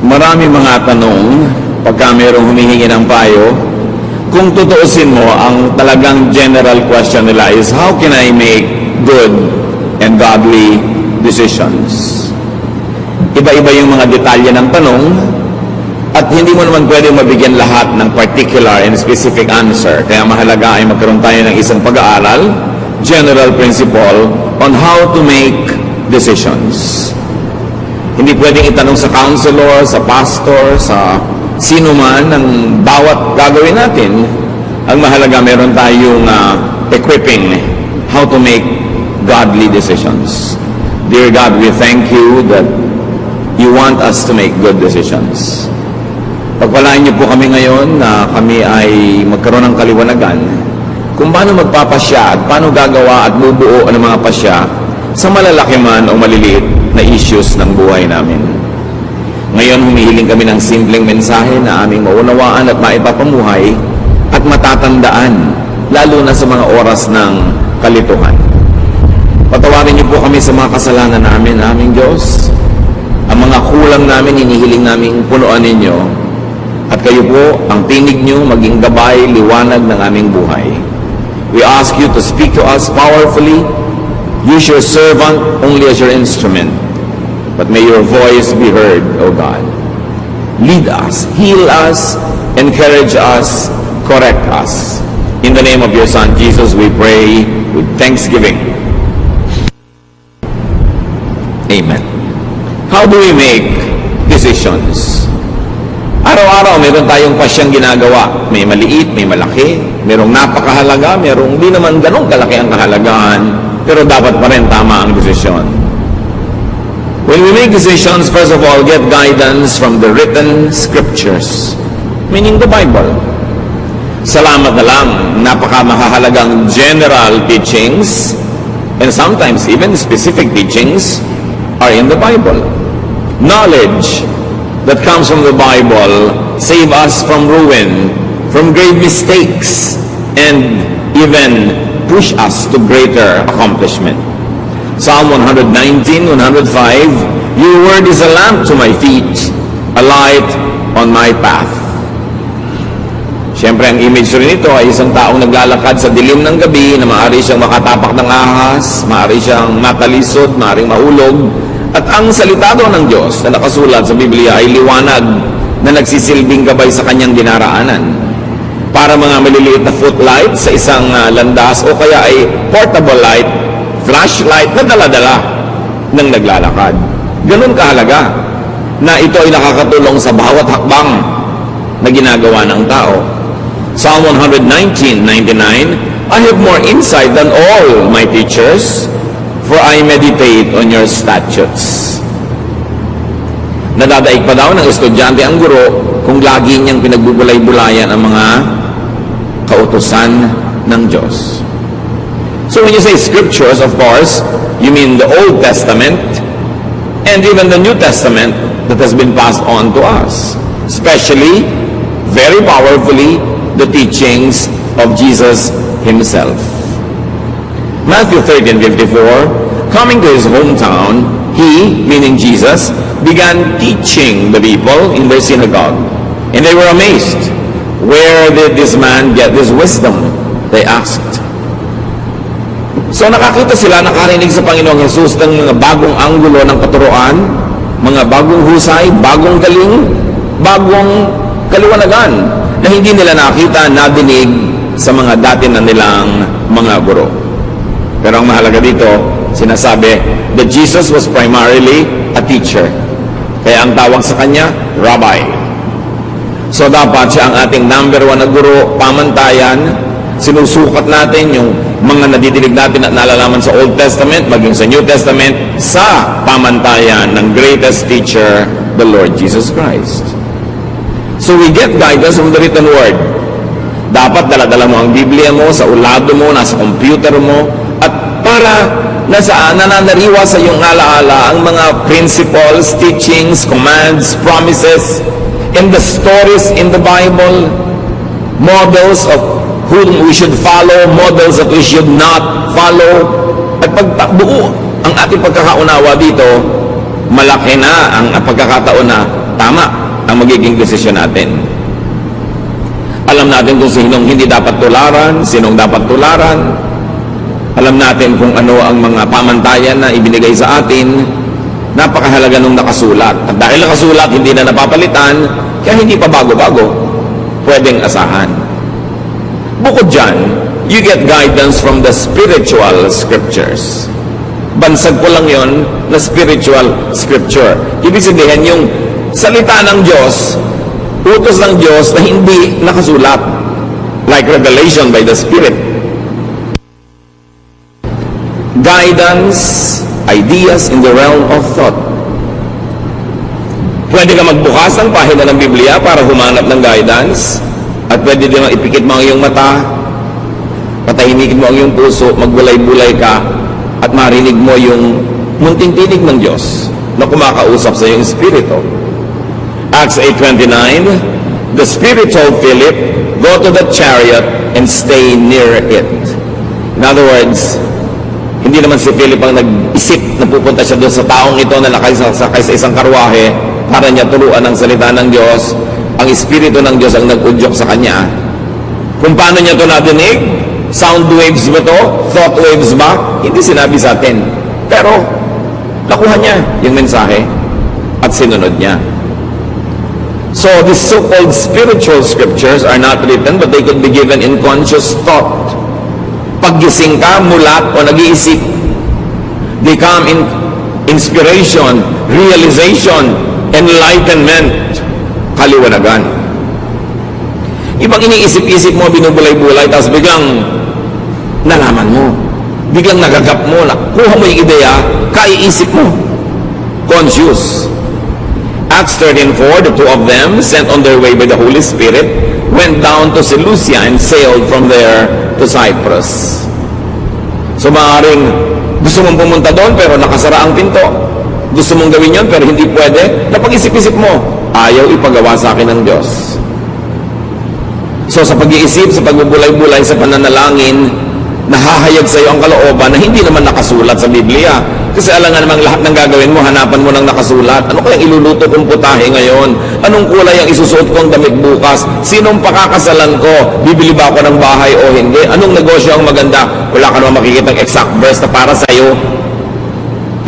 Marami mga tanong pagka mayroong humihingi ng payo. Kung tutuusin mo, ang talagang general question nila is, how can I make good and godly decisions? Iba-iba yung mga detalye ng tanong, at hindi mo naman pwede mabigyan lahat ng particular and specific answer. Kaya mahalaga ay magkaroon tayo ng isang pag-aaral, general principle on how to make decisions. Hindi pwedeng itanong sa counselor, sa pastor, sa sino man ang bawat gagawin natin. Ang mahalaga, meron tayong equipping how to make godly decisions. Dear God, we thank you that you want us to make good decisions. Pagpalain niyo po kami ngayon na kami ay magkaroon ng kaliwanagan kung paano magpapasya at paano gagawa at bubuo ng mga pasya sa malalaki man o maliliit na issues ng buhay namin. Ngayon, humihiling kami ng simpleng mensahe na aming maunawaan at maipapamuhay at matatandaan, lalo na sa mga oras ng kalituhan. Patawarin niyo po kami sa mga kasalanan namin, aming Diyos. Ang mga kulang namin, hinihiling namin punuan ninyo. At kayo po, ang tinig niyo, maging gabay, liwanag ng aming buhay. We ask you to speak to us powerfully. Use your servant only as your instrument. But may your voice be heard, O God. Lead us, heal us, encourage us, correct us. In the name of your Son, Jesus, we pray with thanksgiving. Amen. How do we make decisions? Araw-araw, meron tayong pasyang ginagawa. May maliit, may malaki. Merong napakahalaga, merong di naman ganun kalaki ang kahalagahan. Pero dapat pa rin tama ang desisyon. When we make decisions, first of all, get guidance from the written scriptures, meaning the Bible. Salamat na lang, napakamahalagang general teachings, and sometimes even specific teachings, are in the Bible. Knowledge that comes from the Bible save us from ruin, from grave mistakes, and even push us to greater accomplishment. Psalm 119, 105, your word is a lamp to my feet, a light on my path. Siyempre, ang image rin ito ay isang taong naglalakad sa dilim ng gabi na maaari siyang makatapak ng ahas, maaari siyang matalisod, maaaring mahulog. At ang salita daw ng Diyos na nakasulat sa Biblia ay liwanag na nagsisilbing gabay sa kanyang dinaraanan. Para mga maliliit na footlight sa isang landas o kaya ay portable light, flashlight na dala-dala ng naglalakad. Ganun kahalaga na ito ay nakakatulong sa bawat hakbang na ginagawa ng tao. Psalm 119:99, I have more insight than all my teachers, for I meditate on your statutes. Nadadaig pa daw ng estudyante ang guro kung lagi niyang pinagbubulay-bulayan ang mga kautusan ng Diyos. So when you say scriptures, of course, you mean the Old Testament and even the New Testament that has been passed on to us. Especially, very powerfully, the teachings of Jesus Himself. Matthew 13:54, coming to His hometown, He, meaning Jesus, began teaching the people in their synagogue. And they were amazed. Where did this man get this wisdom? They asked. So nakakita sila, nakarinig sa Panginoong Jesus ng mga bagong anggulo ng katuruan, mga bagong husay, bagong galing, bagong kaliwanagan na hindi nila nakita, nadinig sa mga dati na nilang mga guro. Pero ang mahalaga dito, sinasabi that Jesus was primarily a teacher. Kaya ang tawag sa kanya, Rabbi. So dapat siya ang ating number 1 na guro, pamantayan. Sinusukat natin yung mga nadidinig natin at nalalaman sa Old Testament, maging sa New Testament, sa pamantayan ng greatest teacher, the Lord Jesus Christ. So we get guidance from the written word. Dapat dala-dala mo ang Biblia mo, sa ulado mo, nasa computer mo, at para nananariwa sa iyong alaala ang mga principles, teachings, commands, promises, and the stories in the Bible, models of whom we should follow, models that we should not follow. At pagbuo ang ating pagkakaunawa dito, malaki na ang pagkakataon na tama ang magiging desisyon natin. Alam natin kung sinong hindi dapat tularan, sinong dapat tularan. Alam natin kung ano ang mga pamantayan na ibinigay sa atin. Napakahalaga nung nakasulat. At dahil nakasulat, hindi na napapalitan, kaya hindi pa bago-bago. Pwedeng asahan. Bukod dyan, you get guidance from the spiritual scriptures. Bansag ko lang yon na spiritual scripture. Ibig sabihin, yung salita ng Diyos, utos ng Diyos na hindi nakasulat. Like revelation by the Spirit. Guidance, ideas in the realm of thought. Pwede ka magbukas ng pahina ng Biblia para humanap ng guidance. At pwede din ipikit mo ang iyong mata, patahimikin mo ang iyong puso, magbulay-bulay ka, at marinig mo yung munting tinig ng Diyos na kumakausap sa iyong espiritu. Acts 8:29, the Spirit told Philip, go to the chariot and stay near it. In other words, hindi naman si Philip ang nag-isip na pupunta siya doon sa taong ito na nakasakay sa isang karwahe para niya turuan ang salita ng Diyos. Ang Espiritu ng Diyos ang nag-udyok sa kanya. Kung paano niya ito nadinig, sound waves ba ito? Thought waves ba? Hindi sinabi sa atin. Pero, nakuha niya yung mensahe at sinunod niya. So, these so-called spiritual scriptures are not written, but they could be given in conscious thought. Paggising ka, mulat o nag-iisip, they come in inspiration, realization, enlightenment, kaliwanagan. Ibang iniisip-isip mo, binubulay-bulay, tapos biglang nalaman mo. Biglang nagagap mo, nakuha mo yung ideya, kaiisip mo. Conscious. Acts 13:4, the two of them, sent on their way by the Holy Spirit, went down to Seleucia and sailed from there to Cyprus. So maaaring gusto mong pumunta doon pero nakasara ang pinto. Gusto mong gawin yon pero hindi pwede. Napag-isip-isip mo, ayaw ipagawa sa akin ng Diyos. So sa pag-iisip, sa pagbubulay-bulay, sa pananalangin, nahahayag sa iyo ang kalooban na hindi naman nakasulat sa Biblia. Kasi alam nga namang lahat ng gagawin mo, hanapan mo ng nakasulat. Ano kayang iluluto kong putahe ngayon? Anong kulay ang isusuot kong damit bukas? Sinong pakakasalan ko? Bibili ba ako ng bahay o hindi? Anong negosyo ang maganda? Wala ka naman makikitang exact verse na para sa iyo.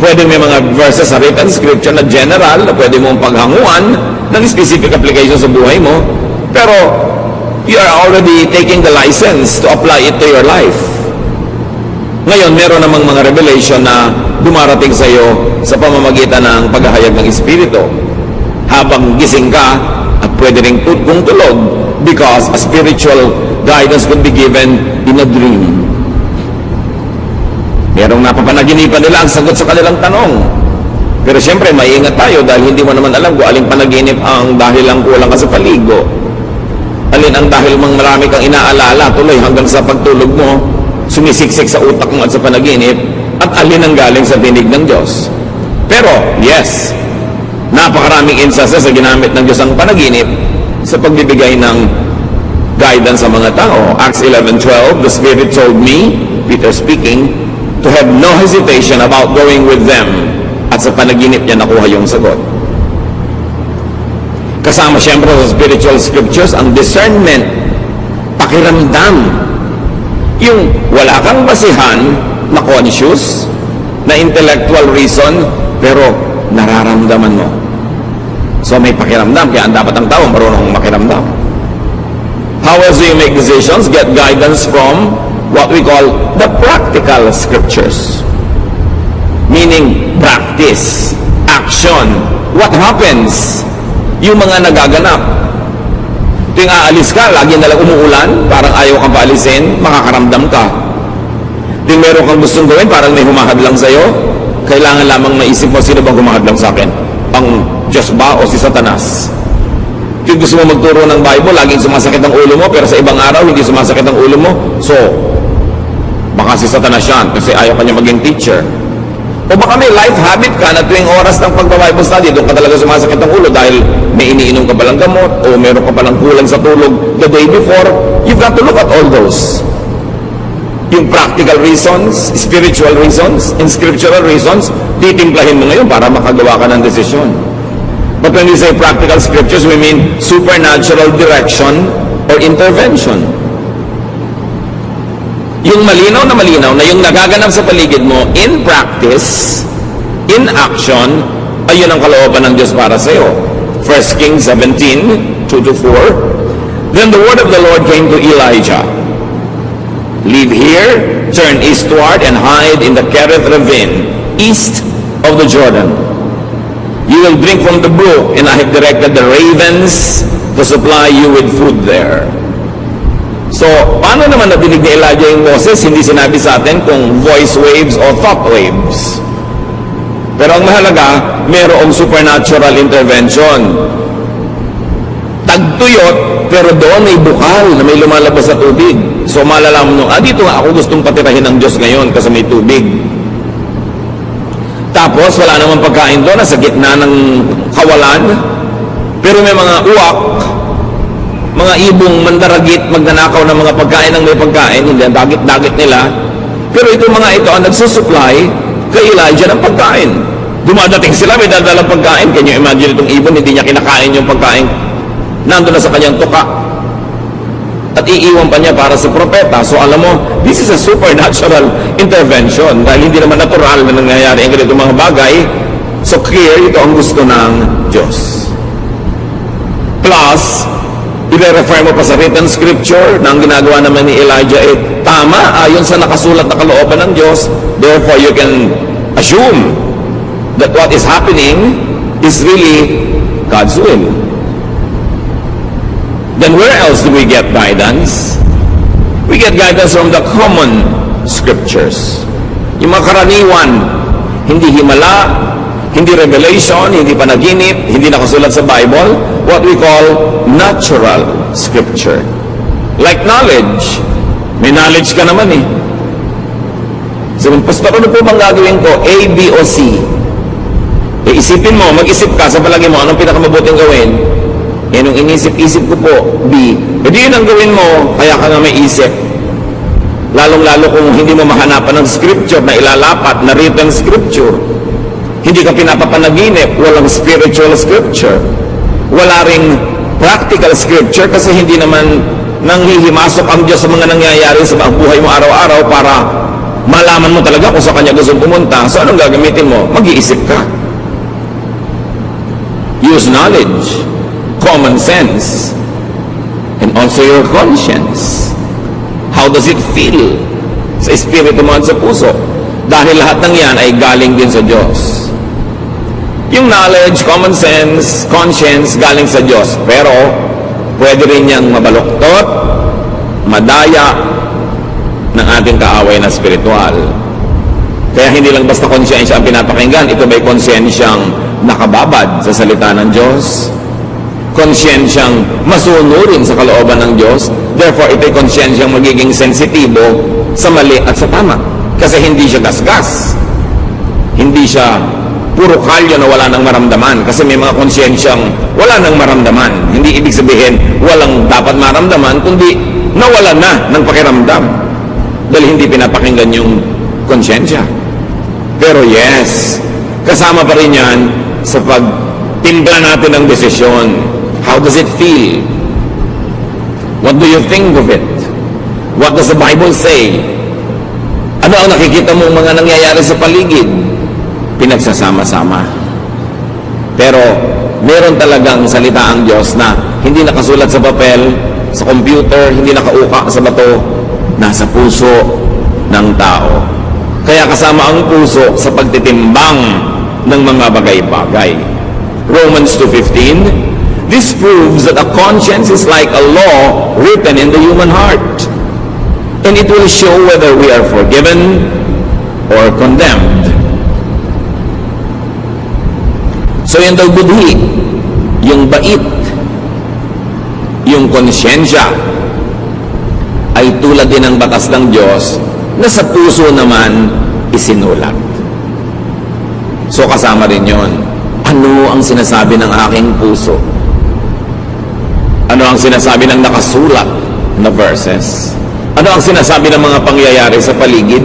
Pwede may mga verses sa written scripture na general na pwede mong paghanguan ng specific application sa buhay mo. Pero you are already taking the license to apply it to your life. Ngayon, meron namang mga revelation na dumarating sa iyo sa pamamagitan ng paghahayag ng Espiritu. Habang gising ka, at pwede rin kung tulog because a spiritual guidance could be given in a dream. Merong napapanaginipan nila ang sagot sa kanilang tanong. Pero siyempre, maingat tayo dahil hindi mo naman alam kung aling panaginip ang dahil lang kulang ka sa paligo. Alin ang dahil mang marami kang inaalala tuloy hanggang sa pagtulog mo, sumisiksik sa utak mo at sa panaginip, at alin ang galing sa tinig ng Diyos. Pero, yes, napakaraming instances na ginamit ng Diyos ang panaginip sa pagbibigay ng guidance sa mga tao. Acts 11:12, the Spirit told me, Peter speaking, to have no hesitation about going with them. At sa panaginip niya nakuha yung sagot. Kasama siyempre sa spiritual scriptures ang discernment, pakiramdam. Yung wala kang basihan na conscious, na intellectual reason, pero nararamdaman mo. So may pakiramdam, kaya ang dapat ang tao marunong makiramdam. How else do you make decisions? Get guidance from what we call the practical scriptures. Meaning, practice, action. What happens? Yung mga nagaganap. Tuwing aalis ka, lagi nalang umuulan, parang ayaw kang paalisin, makakaramdam ka. Tuwing meron kang gustong gawin, parang may humahadlang sa'yo, kailangan lamang maisip mo, sino bang humahadlang sa akin? Ang Diyos ba o si Satanas? Tuwing gusto mo magturo ng Bible, laging sumasakit ang ulo mo, pero sa ibang araw, hindi sumasakit ang ulo mo. So, baka si Satanas yan, kasi ayaw ka niya maging teacher. O baka may life habit ka na tuwing oras ng pagbabible study, doon ka talaga sumasakit ang ulo dahil may iniinom ka palang gamot o meron ka palang kulang sa tulog the day before. You've got to look at all those. Yung practical reasons, spiritual reasons, and scriptural reasons, titimplahin mo ngayon para makagawa ka ng desisyon. But when we say practical scriptures, we mean supernatural direction or intervention. Yung malinaw na yung nagaganap sa paligid mo, in practice, in action, ayun ang kalooban ng Diyos para sa iyo. 1 Kings 17, 2-4. Then the word of the Lord came to Elijah. Leave here, turn eastward, and hide in the Kerith ravine, east of the Jordan. You will drink from the brook, and I have directed the ravens to supply you with food there. So, paano naman nadinig ni Elijah yung Moses? Hindi sinabi sa atin kung voice waves o thought waves. Pero ang mahalaga, mayroong supernatural intervention. Tagtuyot, pero doon may bukal na may lumalabas sa tubig. So, malalaman nyo, dito nga ako gustong patirahin ng Diyos ngayon kasi may tubig. Tapos, wala namang pagkain doon, nasa gitna ng kawalan. Pero may mga uwak, mga ibong mandaragit, magnanakaw ng mga pagkain ng may pagkain, hindi ang dagit-dagit nila. Pero itong mga ito ang nagsusupply kay Elijah ng pagkain. Dumadating sila, may dadalang pagkain. Can you imagine itong ibon, hindi niya kinakain yung pagkain. Nandun na sa kanyang tuka. At iiwan pa niya para sa propeta. So alam mo, this is a supernatural intervention. Dahil hindi naman natural na nangyayari ang ganitong mga bagay. So clear, ito ang gusto ng Diyos. Plus, i-refer mo pa sa written scripture na ang ginagawa naman ni Elijah tama ayon sa nakasulat na kalooban ng Diyos. Therefore, you can assume that what is happening is really God's will. Then where else do we get guidance? We get guidance from the common scriptures. Yung mga karaniwan, hindi himala, hindi revelation, hindi panaginip, hindi nakasulat sa Bible, what we call natural scripture. Like knowledge. May knowledge ka naman eh. Sabi, Pastor, ano po bang gagawin ko? A, B, o C? Isipin mo, mag-isip ka sa palagi mo, anong pinakamabuting gawin? Yan yung inisip-isip ko po, B. Yun ang gawin mo, kaya ka nga may isip. Lalong-lalo kung hindi mo mahanapan ng scripture na ilalapat, na written scripture. Hindi ka pinapapanaginip, walang spiritual scripture. Wala ring practical scripture kasi hindi naman nanghihimasok ang Diyos sa mga nangyayari sa buhay mo araw-araw para malaman mo talaga kung sa Kanya gusto pumunta. So anong gagamitin mo? Mag-iisip ka. Use knowledge, common sense, and also your conscience. How does it feel sa espiritu mo at sa puso? Dahil lahat ng yan ay galing din sa Diyos. Yung knowledge, common sense, conscience, galing sa Diyos. Pero, pwede rin niyang mabaluktot, madaya ng ating kaaway na spiritual. Kaya hindi lang basta konsyensya ang pinapakinggan, ito ba'y konsyensyang nakababad sa salita ng Diyos? Konsyensyang masunurin sa kalooban ng Diyos? Therefore, ito'y konsyensyang magiging sensitibo sa mali at sa tama. Kasi hindi siya gasgas. Hindi siya puro kalyo na wala nang maramdaman. Kasi may mga konsyensyang wala nang maramdaman. Hindi ibig sabihin walang dapat maramdaman, kundi nawala na ng pakiramdam. Dahil hindi pinapakinggan yung konsyensya. Pero yes, kasama pa rin yan sa pagtimpla natin ng desisyon. How does it feel? What do you think of it? What does the Bible say? Ano ang nakikita mong mga nangyayari sa paligid? Pinagsasama-sama. Pero meron talagang salita ang Diyos na hindi nakasulat sa papel, sa computer, hindi nakauka sa bato, nasa puso ng tao. Kaya kasama ang puso sa pagtitimbang ng mga bagay-bagay. Romans 2:15, this proves that a conscience is like a law written in the human heart, and it will show whether we are forgiven or condemned. So yung daw budhi, yung bait, yung konsyensya, ay tulad din ng batas ng Diyos na sa puso naman isinulat. So kasama rin yon. Ano ang sinasabi ng aking puso? Ano ang sinasabi ng nakasulat na verses? Ano ang sinasabi ng mga pangyayari sa paligid?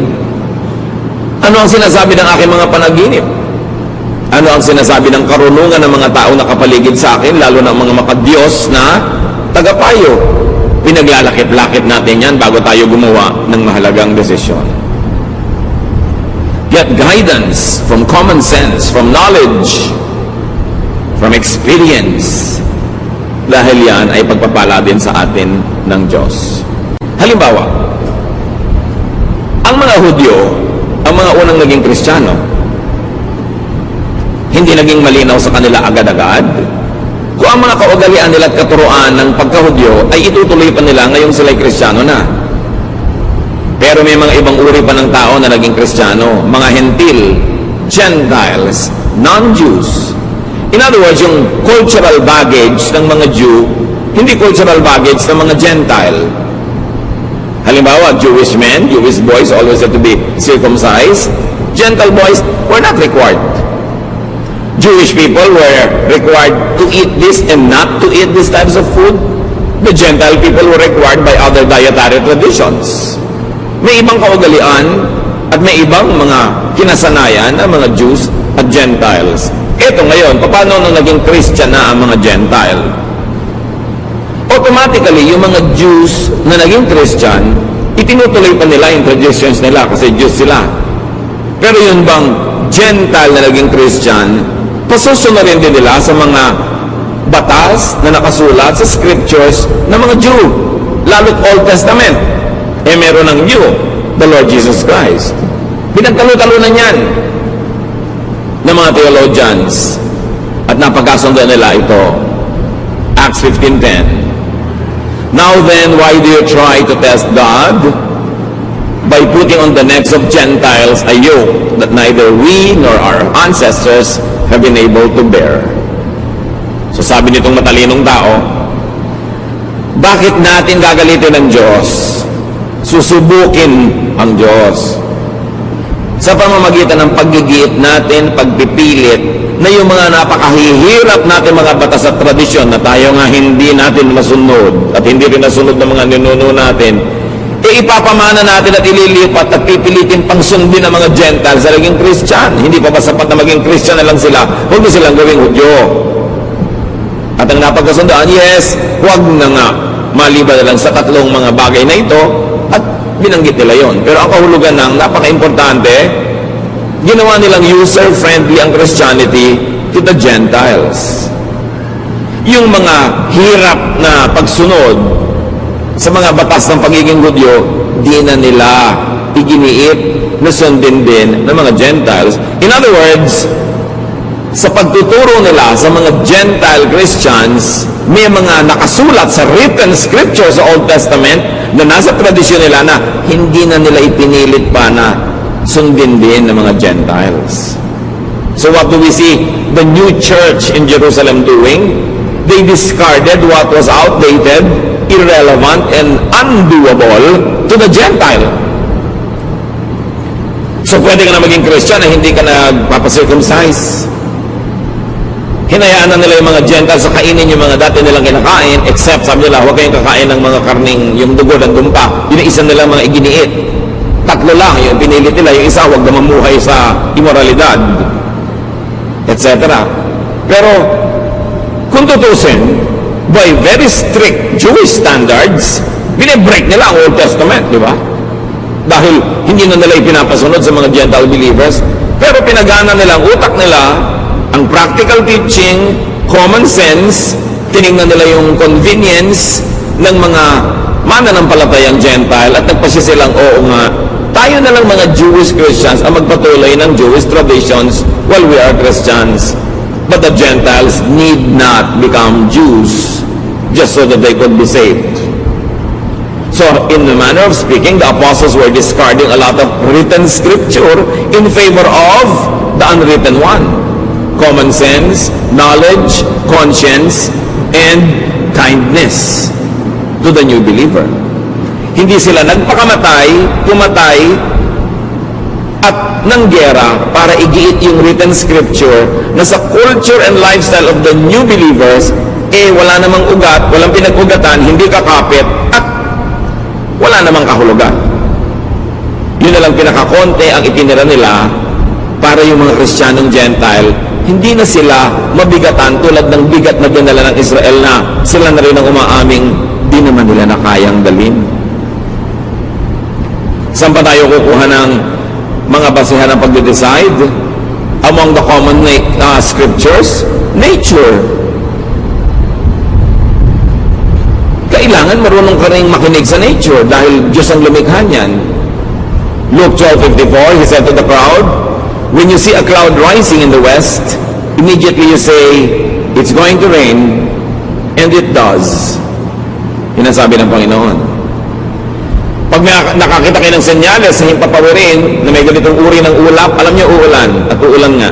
Ano ang sinasabi ng aking mga panaginip? Ano ang sinasabi ng karunungan ng mga tao na kapaligid sa akin, lalo na ang mga makadiyos na tagapayo? Pinaglalakit-lakit natin yan bago tayo gumawa ng mahalagang desisyon. Get guidance from common sense, from knowledge, from experience. Dahil yan ay pagpapala din sa atin ng Diyos. Halimbawa, ang mga Hudyo, ang mga unang naging Kristiyano, hindi naging malinaw sa kanila agad-agad kung ang mga kaugalian nila at katuruan ng pagka-Hudyo ay itutuloy pa nila ngayong sila'y Kristiyano na. Pero may mga ibang uri pa ng tao na naging Kristiyano, mga Hentil, Gentiles, non-Jews. In other words, yung cultural baggage ng mga Jew, hindi cultural baggage ng mga Gentile. Halimbawa, Jewish men, Jewish boys always have to be circumcised. Gentile boys were not required. Jewish people were required to eat this and not to eat these types of food. The Gentile people were required by other dietary traditions. May ibang kaugalian at may ibang mga kinasanayan ng mga Jews at Gentiles. Ito ngayon, paano nung naging Christian na ang mga Gentile? Automatically, yung mga Jews na naging Christian, itinutuloy pa nila yung traditions nila kasi Jews sila. Pero yun bang Gentile na naging Christian, pasusunod din nila sa mga batas na nakasulat sa scriptures ng mga Jew, lalo't Old Testament. Eh meron ng New, the Lord Jesus Christ. Pinagtalo-talunan yan ng mga theologians at napagkasundo nila ito. Acts 15:10. Now then, why do you try to test God? By putting on the necks of Gentiles a yoke that neither we nor our ancestors have been able to bear. So sabi nitong matalinong tao, bakit natin gagalitin ng Diyos? Susubukin ang Diyos. Sa pamamagitan ng paggigiit natin, pagpipilit, na yung mga napakahihirap natin mga batas at tradisyon na tayo nga hindi natin masunod at hindi rin nasunod ng mga ninuno natin, ipapamana natin at ililipat at pipilitin pang sundin ng mga Gentiles sa naging Christian. Hindi pa ba sapat na maging Christian na lang sila? Huwag na silang gawing Hudyo. At ang napagkasundaan, yes, huwag na nga. Maliban na lang sa tatlong mga bagay na ito at binanggit nila yon. Pero ang kahulugan ng napaka-importante, ginawa nilang user-friendly ang Christianity to the Gentiles. Yung mga hirap na pagsunod sa mga batas ng pagiging Hudyo, di na nila iginiit na sundin din ng mga Gentiles. In other words, sa pagtuturo nila sa mga Gentile Christians, may mga nakasulat sa written scripture sa Old Testament na nasa tradisyon nila na hindi na nila ipinilit pa na sundin din ng mga Gentiles. So what do we see the new church in Jerusalem doing? They discarded what was outdated, irrelevant, and undoable to the Gentile. So pwede ka na maging Christian na hindi ka nagpapacircumcise. Hinayaan na nila yung mga Gentiles sa kainin yung mga dati nilang kinakain, except sabi nila, huwag kayong kakain ng mga karning, yung dugo ng dumpa. Yun ang isa nilang mga iginiit. Tatlo lang yung pinilit nila, yung isa huwag na mamuhay sa immoralidad, etc. Pero kung tutusin, by very strict Jewish standards, binibreak nila ang Old Testament, di ba? Dahil hindi na nila ipinapasunod sa mga Gentile believers, pero pinagana nila ang utak nila, ang practical teaching, common sense, tinignan nila yung convenience ng mga mananampalatayang Gentile at nagpasya silang, oo nga, tayo na lang mga Jewish Christians ang magpatuloy ng Jewish traditions while we are Christians. But the Gentiles need not become Jews just so that they could be saved. So, in the manner of speaking, the apostles were discarding a lot of written scripture in favor of the unwritten one. Common sense, knowledge, conscience, and kindness to the new believer. Hindi sila nagpakamatay, pumatay, at ng gera para igiit yung written scripture na sa culture and lifestyle of the new believers, wala namang ugat, walang pinag-ugatan, hindi kakapit, at wala namang kahulugan. Yun na lang pinakakonte ang itinira nila para yung mga Kristiyanong Gentile hindi na sila mabigatan tulad ng bigat na dinala ng Israel na sila na rin ang umaaming di naman nila na kayang dalhin. Saan pa tayo kukuha ng mga basihan ng pagde-decide? Among the common scriptures, nature. Kailangan marunong ka rin makinig sa nature dahil Diyos ang lumikha niyan. Luke 12:54, He said to the crowd, when you see a cloud rising in the west, immediately you say, it's going to rain, and it does. Yun ang sabi ng Panginoon. Pag nakakita kayo ng senyales sa himpapawirin na may ganitong uri ng ulap, alam niyo uulan, at uulan nga.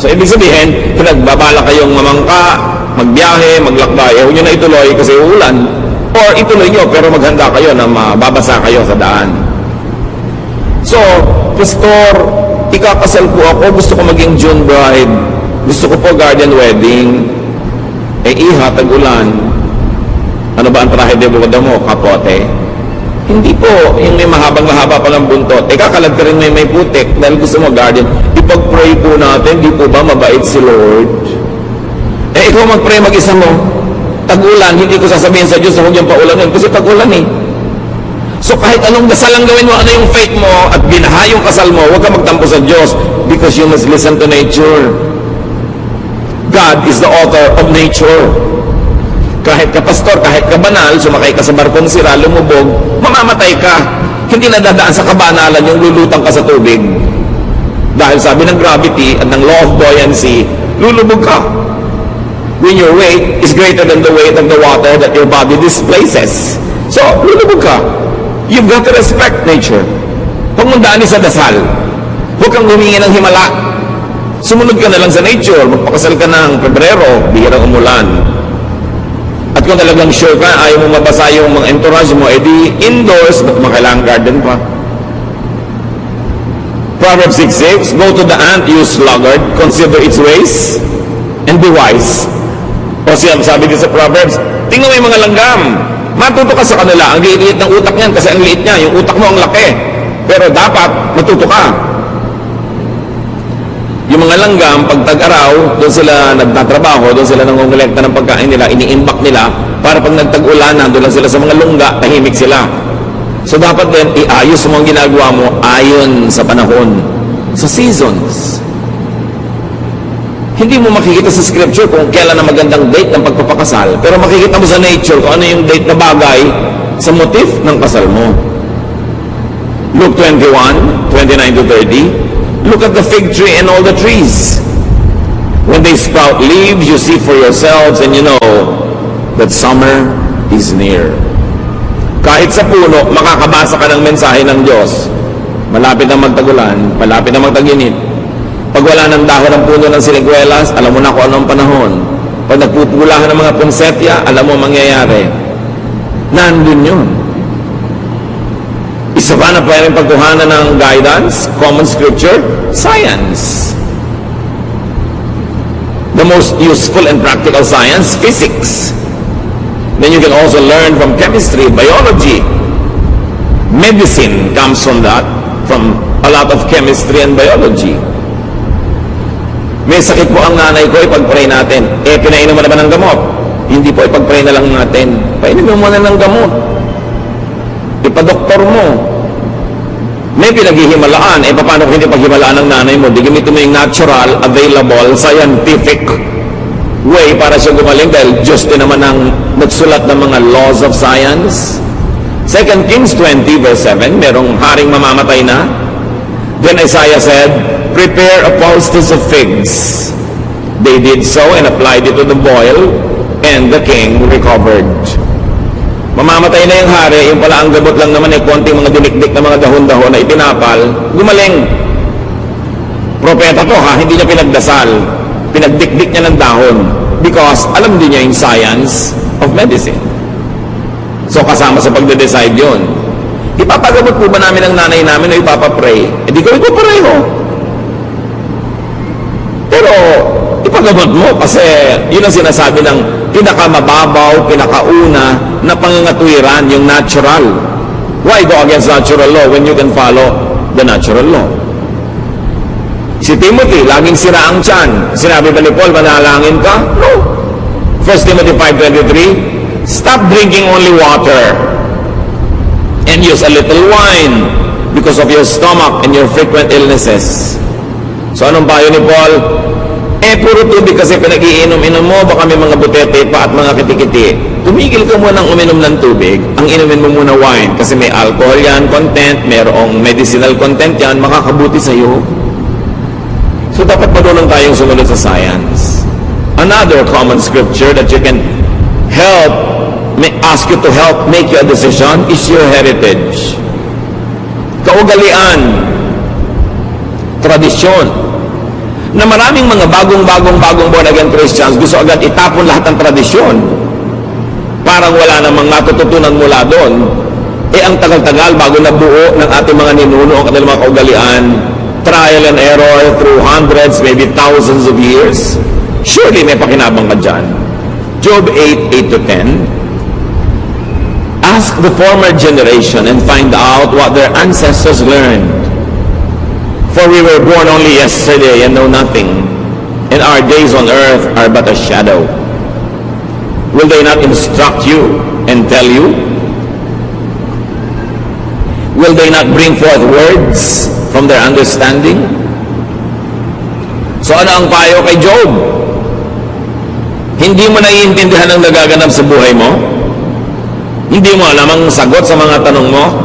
So, ibig sabihin, kung nagbabala kayong mamangka, magbiyahe, maglakbay, huwag nyo na ituloy kasi uulan. Or ituloy nyo, pero maghanda kayo na mababasa kayo sa daan. So, Pastor, ikakasal po ako, gusto ko maging June bride, gusto ko po guardian wedding, iha, tag-ulan, ano ba ang trahe de boda mo, kapote? Hindi po, yung may mahaba pa ng buntot, kakalag ka rin may putik, dahil gusto mo guardian, ipag-pray po natin, di po ba mabait si Lord? Ikaw mag-pray mag-isa mo, tag-ulan, hindi ko sasabihin sa Diyos na huwag yung paulanin, kasi tag-ulan eh. So kahit anong dasal ang gawin mo, ano yung faith mo, at binaha yung kasal mo, huwag ka magtampo sa Diyos because you must listen to nature. God is the author of nature. Kahit ka pastor, kahit ka banal, sumakay ka sa barkong sira, lumubog, mamamatay ka. Hindi na dadaan sa kabanalan yung lulutang ka sa tubig. Dahil sabi ng gravity at ng law of buoyancy, lulubog ka. When your weight is greater than the weight of the water that your body displaces. So, lulubog ka. You've got to respect nature. Huwag mong daanin sa dasal. Huwag kang humingi ng himala. Sumunod ka na lang sa nature. Magpakasal ka ng Pebrero, bihirang umulan. At kung talagang sure ka, ayaw mo mabasa yung mga entourage mo, edi indoors, ba't makailangang garden pa? Proverbs 6:6, go to the ant, you sluggard, consider its ways, and be wise. O siya, sabi din sa Proverbs, tingnan mo yung mga langgam. Matuto ka sa kanila. Ang liit ng utak niyan kasi ang liit niya. Yung utak mo ang laki. Pero dapat matuto ka. Yung mga langgam, pag tag-araw, doon sila nagtatrabaho, doon sila nangongolekta ng pagkain nila, ini-imbak nila, para pag nagtag-ulan, nandun lang sila sa mga lungga, tahimik sila. So dapat din, iayos mo ang ginagawa mo ayon sa panahon, sa seasons. Hindi mo makikita sa scripture kung kailan ang magandang date ng pagpapakasal, pero makikita mo sa nature kung ano yung date na bagay sa motif ng kasal mo. Luke 21:29-30, look at the fig tree and all the trees. When they sprout leaves, you see for yourselves and you know that summer is near. Kahit sa puno, makakabasa ka ng mensahe ng Diyos. Malapit na magtagulan, malapit na magtaginit. Pag wala ng dahon ng puno ng siniguelas, alam mo na kung anong panahon. Pag nagpupulahan ng mga ponsetya, alam mo mangyayari. Nandun yun. Isa pa na pwedeng pagkuhanan ng guidance, common scripture, science. The most useful and practical science, physics. Then you can also learn from chemistry, biology. Medicine comes from that, from a lot of chemistry and biology. May sakit po ang nanay ko, ipag-pray natin. Pinainom mo naman ng gamot. Hindi po, ipag-pray na lang natin. Painom mo na ng gamot. Ipadoktor mo. May pinaghihimalaan. Paano kung hindi paghimalaan ng nanay mo? Di gamitin mo yung natural, available, scientific way para siya gumaling dahil Diyos din naman ang nagsulat ng mga laws of science. 2 Kings 20:7, merong haring mamamatay na. Then Isaiah said, prepare a poultice of figs. They did so and applied it to the boil, and the king recovered. Mamamatay na yung hari, yung pala ang gabot lang naman ay konting mga dinikdik na mga dahon-dahon na ipinapal, gumaling. Propeta to ha, hindi niya pinagdasal. Pinagdikdik niya ng dahon because alam din niya yung science of medicine. So kasama sa pagde-decide yun. Ipapagamot po ba namin ang nanay namin o ipapapray? Di ko ipapareho. Pero ipagamot mo kasi yun ang sinasabi ng pinakamababaw, pinakauna na pangangatwiran, yung natural. Why go against natural law when you can follow the natural law? Si Timothy, laging sira ang tiyan. Sinabi ba ni Paul, manalangin ka? No. 1 Timothy 5:23, stop drinking only water and use a little wine because of your stomach and your frequent illnesses. So anong payo ni Paul? Puro tubig kasi pinag-iinom-inom mo, baka may mga butete pa at mga kitikiti. Tumigil ka muna ng uminom ng tubig, ang inumin mo muna wine kasi may alcohol yan, content, mayroong medicinal content yan, makakabuti sa'yo. So dapat marunong tayong sumunod sa science. Another common scripture that you can ask you to help make your decision is your heritage. Kaugalian, tradisyon, na maraming mga bagong born again Christians gusto agad itapon lahat ng tradisyon. Parang wala namang natututunan mula doon. Ang tagal-tagal bago nabuo ng ating mga ninuno ang kanilang mga kaugalian, trial and error through hundreds, maybe thousands of years. Surely may pakinabang ka dyan. Job 8:8-10. Ask the former generation and find out what their ancestors learned. For we were born only yesterday and know nothing, and our days on earth are but a shadow. Will they not instruct you and tell you? Will they not bring forth words from their understanding? So ano ang payo kay Job? Hindi mo naiintindihan ang nagaganap sa buhay mo? Hindi mo alam ang sagot sa mga tanong mo?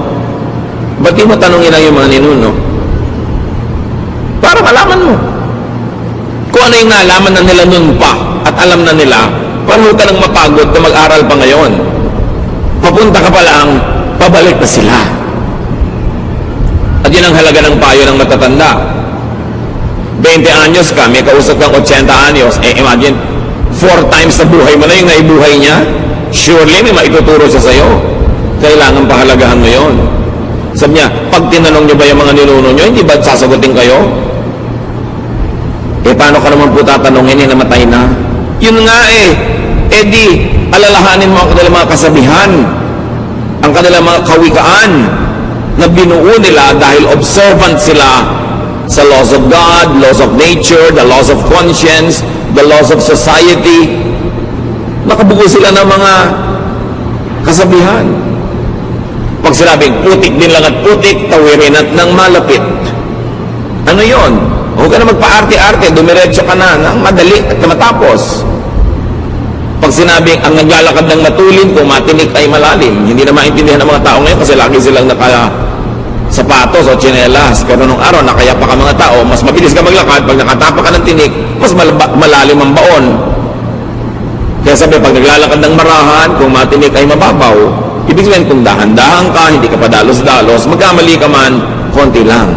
Ba't di mo tanongin lang yung mga ninuno? Para malaman mo kung ano yung naalaman na nila noon pa at alam na nila, para huwag ka nang mapagod na mag-aral pa ngayon. Papunta ka pa lang, pabalik na sila. At yun ang halaga ng payo ng matatanda. 20 anyos ka, may kausap kang 80 anyos, imagine 4 times na buhay mo na yung naibuhay niya. Surely may maituturo siya sa'yo. Kailangan pahalagahan mo yun. Sabi niya, pag tinanong niyo ba yung mga ninuno niyo, hindi ba sasagutin kayo? Paano ka naman po tatanungin, namatay na? Yun nga di, alalahanin mo ang kanilang mga kasabihan, ang kanilang mga kawikaan na binuo nila dahil observant sila sa laws of God, laws of nature, the laws of conscience, the laws of society. Nakabuo sila ng mga kasabihan. Pag sinabing putik din lang at putik, tawirin at nang malapit. Ano yon? Huwag ka na magpa-arte-arte, dumiretso ka na ng madali at matapos. Pag sinabing ang naglalakad ng matulin, kung matinik ay malalim, hindi na maintindihan ng mga tao ngayon kasi lagi silang naka-sapatos o tsinelas. Pero nung araw, nakayapa ka mga tao, mas mabilis ka maglakad, pag nakatapa ka ng tinik, mas malalim ang baon. Kaya sabi, pag naglalakad ng marahan, kung matinik ay mababaw, ibig sabihin kung dahan-dahan ka, hindi ka pa dalos-dalos, magkamali ka man, konti lang.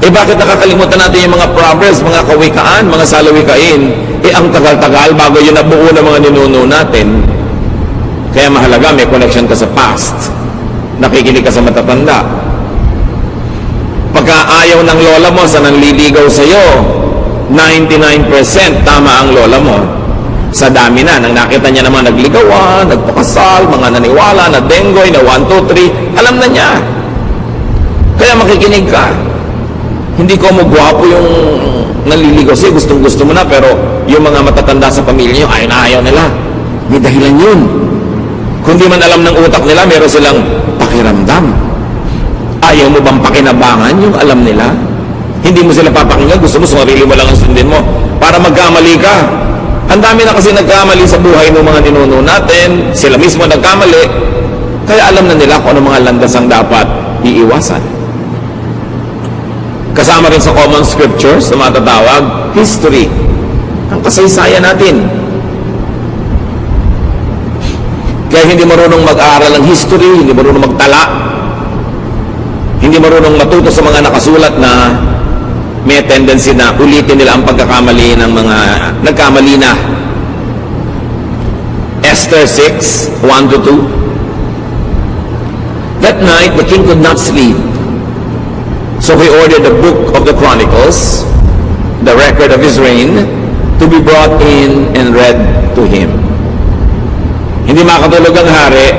Bakit nakakalimutan natin yung mga proverbs, mga kawikaan, mga salawikain? Ang tagal-tagal bago yun nabuo ng mga ninuno natin. Kaya mahalaga, may connection ka sa past. Nakikinig ka sa matatanda. Pagka ayaw ng lola mo sa nanliligaw sa'yo, 99% tama ang lola mo. Sa dami na, nang nakita niya naman nagligawan, nagpakasal, mga naniwala, na denggoy, na 1, 2, 3, alam na niya. Kaya makikinig ka. Hindi ko magwapo yung naliligaw sa'yo, gustong-gusto mo na, pero yung mga matatanda sa pamilya nyo, ayaw nila. May dahilan yun. Kung di man alam ng utak nila, meron silang pakiramdam. Ayaw mo bang pakinabangan yung alam nila? Hindi mo sila papakinggan, gusto mo, sarili mo lang ang sundin mo. Para magkamali ka. Ang dami na kasi nagkamali sa buhay ng mga ninuno natin, sila mismo nagkamali, kaya alam na nila kung ano mga landas ang dapat iiwasan. Kasama rin sa common scriptures na matatawag, history. Ang kasaysayan natin. Kaya hindi marunong mag-aaral ng history, hindi marunong magtala, hindi marunong matuto sa mga nakasulat na may tendency na ulitin nila ang pagkakamali ng mga nagkamali na. Esther 6, 1-2. That night, the king could not sleep. So he ordered the book of the Chronicles, the record of his reign, to be brought in and read to him. Hindi makatulog ang hari.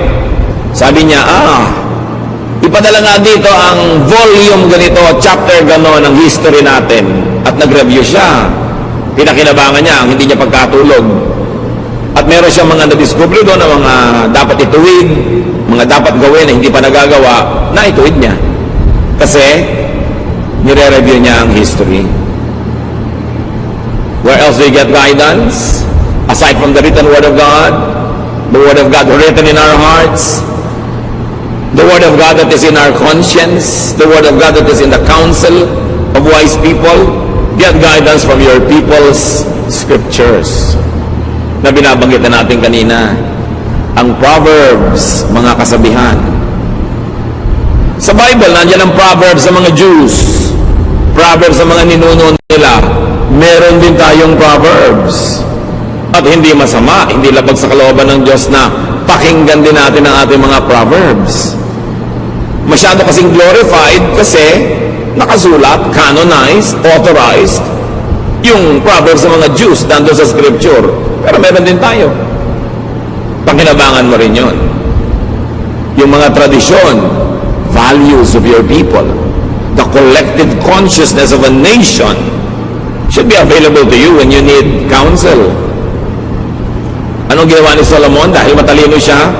Sabi niya, Ipadala nga dito ang volume ganito, chapter gano'n ng history natin. At nag-review siya. Pinakinabangan niya ang hindi niya pagkatulog. At meron siyang mga na-discover doon na mga dapat ituwid, mga dapat gawin na hindi pa nagagawa, na ituwid niya. Kasi, nire-review niya ang history. Where else do you get guidance? Aside from the written Word of God, the Word of God written in our hearts, the Word of God that is in our conscience, the Word of God that is in the counsel of wise people, get guidance from your people's scriptures. Na binabanggit na natin kanina, ang Proverbs, mga kasabihan. Sa Bible, nandiyan ang Proverbs sa mga Jews, Proverbs sa mga ninuno nila. Meron din tayong Proverbs. At hindi masama, hindi labag sa kalooban ng Diyos na pakinggan din natin ang ating mga Proverbs. Masyado kasing glorified kasi nakasulat, canonized, authorized, yung Proverbs sa mga Jews nandun sa Scripture. Pero meron din tayo. Pakinabangan mo rin yun. Yung mga tradisyon, values of your people, the collective consciousness of a nation should be available to you when you need counsel. Anong ginawa ni Solomon? Dahil matalino siya,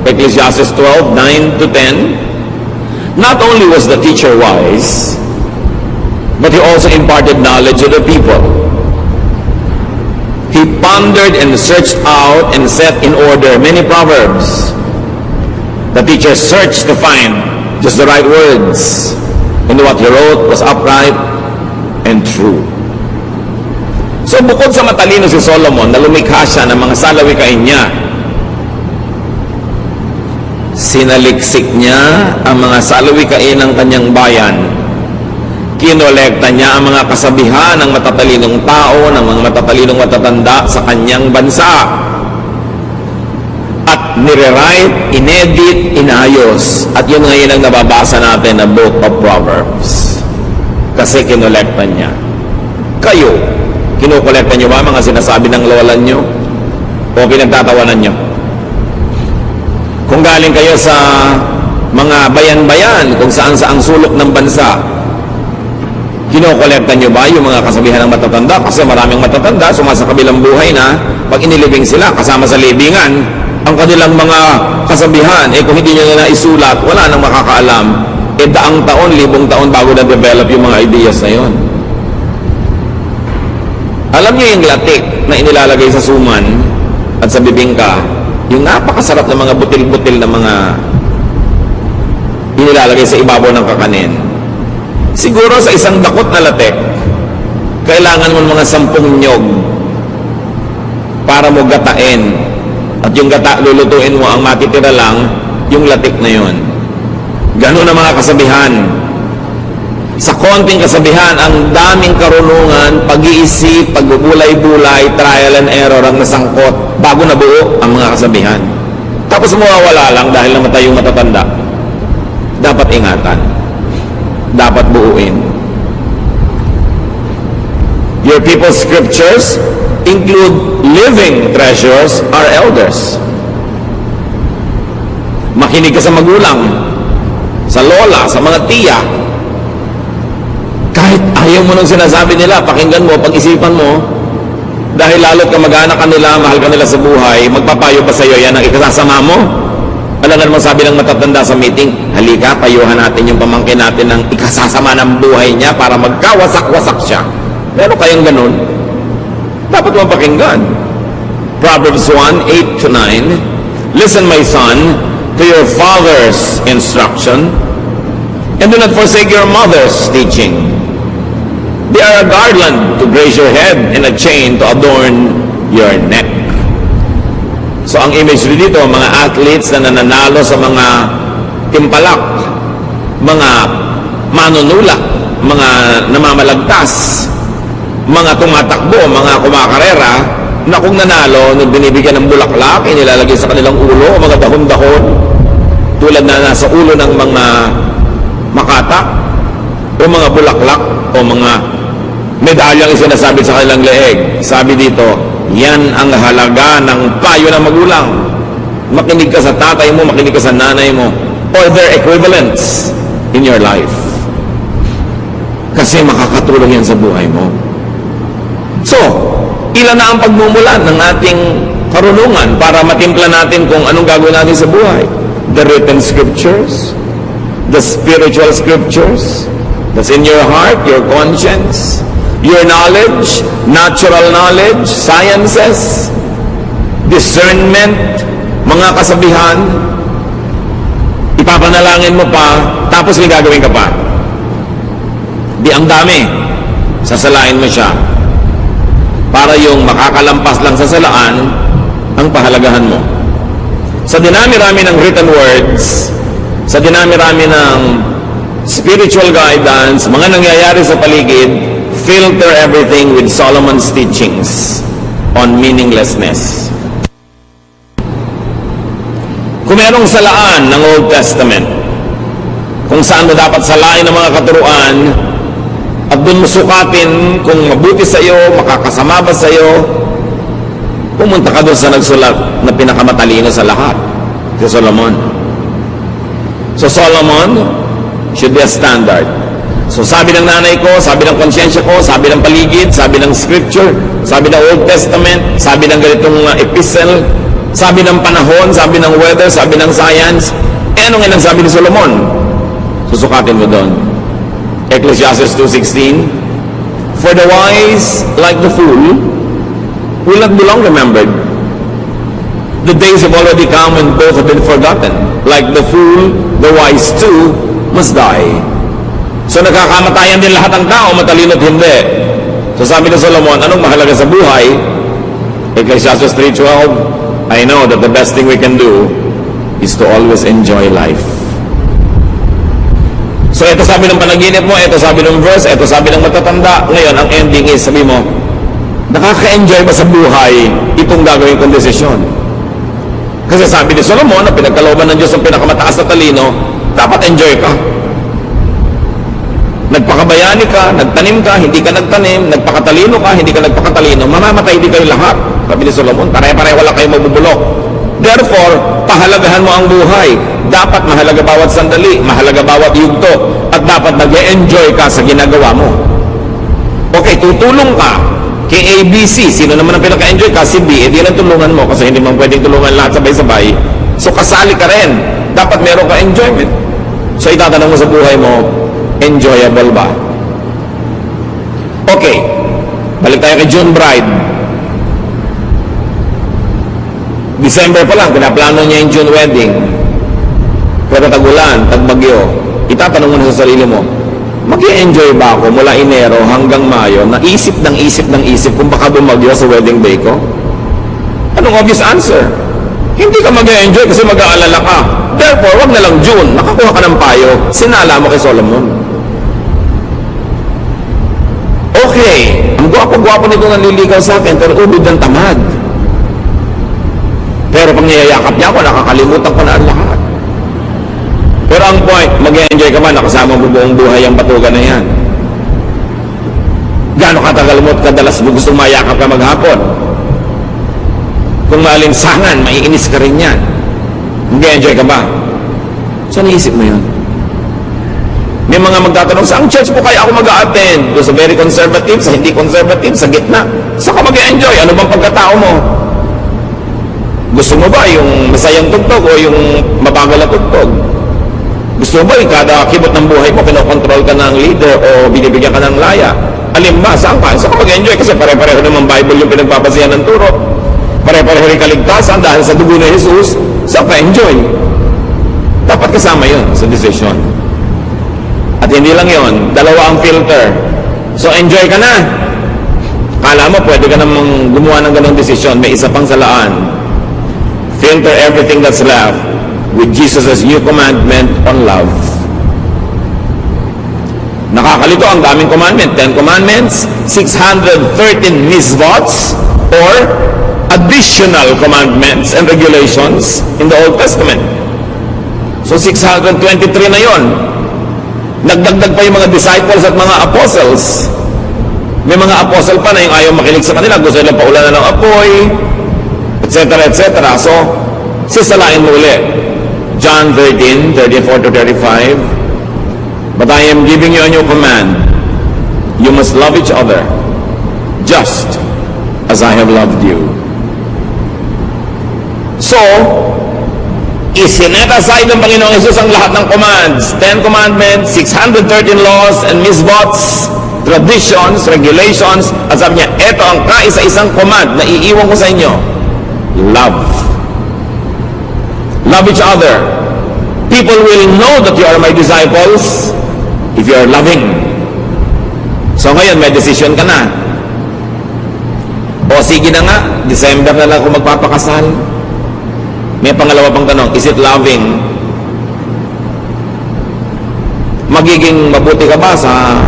Ecclesiastes 12, 9 to 10, not only was the teacher wise, but he also imparted knowledge to the people. He pondered and searched out and set in order many proverbs. The teacher searched to find just the right words, and what he wrote was upright and true. So bukod sa matalino si Solomon na lumikha siya ng mga salawikain niya, sinaliksik niya ang mga salawikain ng kanyang bayan. Kinolekta niya ang mga kasabihan ng matatalinong tao, ng mga matatalinong matatanda sa kanyang bansa. At nire-write, inedit, inayos. At yun ngayon ang nababasa natin na Book of Proverbs. Kasi kinolekta niya. Kayo, kinukolekta niyo ba mga sinasabi ng lola niyo? O pinagtatawanan niyo? Kung galing kayo sa mga bayan-bayan, kung saan-saang sulok ng bansa, kinokolekta nyo ba yung mga kasabihan ng matatanda? Kasi maraming matatanda, sumasakabilang buhay na pag inilibing sila, kasama sa libingan, ang kanilang mga kasabihan, kung hindi nyo na isulat, wala nang makakaalam. Daang taon, libong taon bago na-develop yung mga ideas na yon. Alam nyo yung latik na inilalagay sa suman at sa bibingka, yung napakasarap na mga butil-butil na mga inilalagay sa ibabaw ng kakanin. Siguro sa isang dakot na latek, kailangan mo mga 10 nyog para mo gatain. At yung gata, lulutuin mo, ang matitira lang, yung latik na yun. Ganun ang mga kasabihan. Sa konting kasabihan, ang daming karunungan, pag-iisip, pagbubulay-bulay, trial and error ang nasangkot bago nabuo ang mga kasabihan. Tapos mawawala lang dahil namatay yung matatanda. Dapat ingatan. Dapat buuin. Your people's scriptures include living treasures, our elders. Makinig ka sa magulang, sa lola, sa mga tiya. Kahit ayaw mo nung sinasabi nila, pakinggan mo, pag-isipan mo, dahil lalo't kamag-anak ka nila, mahal ka nila sa buhay, magpapayo ba sa'yo yan ang ikasasama mo? Alam naman sabi ng matatanda sa meeting, halika, payuhan natin yung pamangkin natin ng ikasasama ng buhay niya para magkawasak-wasak siya. Meron kayong ganun? Dapat mo pakinggan. Proverbs 1, 8 to 9, listen, my son, to your father's instruction, and do not forsake your mother's teaching. They are a garland to grace your head and a chain to adorn your neck. So ang imagery dito, mga athletes na nananalo sa mga timpalak, mga manunulak, mga namamalagtas, mga tumatakbo, mga kumakarera, na kung nanalo, binibigyan ng bulaklak, inilalagay sa kanilang ulo, o mga dahon-dahon, tulad na nasa ulo ng mga makatak, o mga bulaklak, o mga medalyang isinasabi sa kanilang leeg. Sabi dito, yan ang halaga ng payo ng magulang. Makinig ka sa tatay mo, makinig ka sa nanay mo. or their equivalents in your life. Kasi makakatulong yan sa buhay mo. So, ilan na ang pagmumulan ng ating karunungan para matimpla natin kung anong gagawin natin sa buhay? The written scriptures, the spiritual scriptures, that's in your heart, your conscience, your knowledge, natural knowledge, sciences, discernment, mga kasabihan, ipapanalangin mo pa, tapos may gagawin ka pa. Di ang dami, sasalain mo siya. Para yung makakalampas lang sa salaan, ang pahalagahan mo. Sa dinami-rami ng written words, sa dinami-rami ng spiritual guidance, mga nangyayari sa paligid, filter everything with Solomon's teachings on meaninglessness. Kung merong salaan ng Old Testament, kung saan mo dapat salain ng mga katuruan, at doon mo sukatin kung mabuti sa iyo, makakasama ba sa iyo, pumunta ka doon sa nagsulat na pinakamatalino sa lahat, si Solomon. So Solomon should be a standard. So sabi ng nanay ko, sabi ng konsyensya ko, sabi ng paligid, sabi ng scripture, sabi ng Old Testament, sabi ng ganitong epistle, sabi ng panahon, sabi ng weather, sabi ng science, anong ang sabi ni Solomon? Susukatin mo doon. Ecclesiastes 2:16, for the wise, like the fool, will not be long remembered. The days have already come when both have been forgotten. Like the fool, the wise too must die. So nagkakamatayan din lahat ng tao, matalino at hindi. So sabi ni Solomon, anong mahalaga sa buhay? Ecclesiastes 3:12, I know that the best thing we can do is to always enjoy life. So ito sabi ng panaginip mo, ito sabi ng verse, ito sabi ng matatanda. Ngayon, ang ending is, sabi mo, nakaka-enjoy ba sa buhay itong gagawin kong desisyon? Kasi sabi ni Solomon, na pinagkalooban ng Diyos ang pinakamataas na talino, dapat enjoy ka. Nagpakabayani ka, nagtanim ka, hindi ka nagtanim, nagpakatalino ka, hindi ka nagpakatalino, mamamatay di kayo lahat. Sabi ni Solomon, pare-pareho wala kayo mabubulok. Therefore, pahalagahan mo ang buhay. Dapat mahalaga bawat sandali, mahalaga bawat yugto, at dapat nag-enjoy ka sa ginagawa mo. Okay, tutulong ka kay ABC. Sino naman ang pinaka-enjoy ka? Si B. Di lang tulungan mo kasi hindi man pwedeng tulungan lahat sabay-sabay. So kasali ka rin. Dapat meron ka enjoyment. So itatanong mo sa buhay mo, enjoyable ba? Okay, balik tayo kay June Bride. December pa lang, pinaplano niya yung June wedding. Pero tag-ulan, tag-bagyo, itatanong mo na sa sarili mo, mag-i-enjoy ba ako mula Enero hanggang Mayo na isip kung baka bumagyo sa wedding day ko? Anong obvious answer? Hindi ka mag-i-enjoy kasi mag-aalala ka. Therefore, wag na lang June, nakakuha ka ng payo, sinala mo kay Solomon. Okay, ang gwapo-gwapo nito nanliligaw sa akin, pero ubod ng tamad. Pero pag niyayakap niya ako, nakakalimutan ko na ang lahat. Pero ang point, mag-enjoy ka ba, nakasama mo buong buhay ang batugan na yan? Gaano katagal mo at kadalas mo gustong mayakap ka maghapon? Kung maalinsangan, maiinis ka rin yan. Mag-enjoy ka ba? So naisip mo yun? May mga magtatanong, saang church po kaya ako mag-a-attend? Sa very conservative, sa hindi conservative, sa gitna. Saan ka mag-enjoy? Ano bang pagkatao mo? Gusto mo ba yung masayang tugtog o yung mabagal na tugtog? Gusto mo ba yung kada kibot ng buhay mo, kinokontrol ka ng leader o binibigyan ka ng laya? Alin ba? Saan ka? Saan ka mag-enjoy? Kasi pare-pareho naman Bible yung pinagbabasihan ng turo. Pare-pareho rin kaligtasan dahil sa dugo ni Jesus. Saan ka enjoy? Dapat kasama yun sa decision. At hindi lang yun, dalawa ang filter. So enjoy ka na. Kala mo pwede ka namang gumawa ng ganong desisyon. May isa pang salaan. Filter everything that's left with Jesus' new commandment on love. Nakakalito ang daming commandment. 10 commandments, 613 misvots or additional commandments and regulations in the Old Testament. So 623 na yon. Nagdagdag pa yung mga disciples at mga apostles. May mga apostle pa na yung ayaw makinig sa kanila, gusto nilang paulanan ng apoy, etc. etc. So sisalain mo ulit. John 13, 34 to 35. But I am giving you a new command. You must love each other, just as I have loved you. So, isinet aside ng Panginoong Jesus ang lahat ng commands. 10 commandments, 613 laws and misbots, traditions, regulations. At sabi niya, ito ang kaisa-isang command na iiwan ko sa inyo. Love. Love each other. People will know that you are my disciples if you are loving. So ngayon, may decision ka na. O sige na nga, December na lang ako magpapakasal. May pangalawa pang tanong, is it loving? Magiging mabuti ka ba sa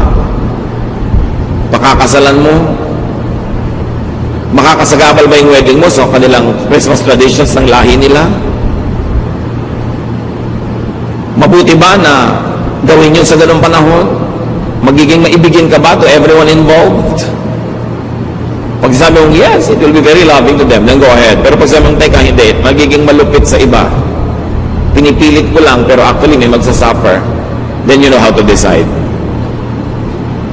pakakasalan mo? Makakasagabal ba yung wedding mo sa kanilang Christmas traditions ng lahi nila? Mabuti ba na gawin yun sa ganung panahon? Magiging maibigin ka ba to everyone involved? Pag sabi mong yes, it will be very loving to them, then go ahead. Pero pag sabi mong teka, hindi, magiging malupit sa iba. Pinipilit ko lang, pero actually may magsasuffer. Then you know how to decide.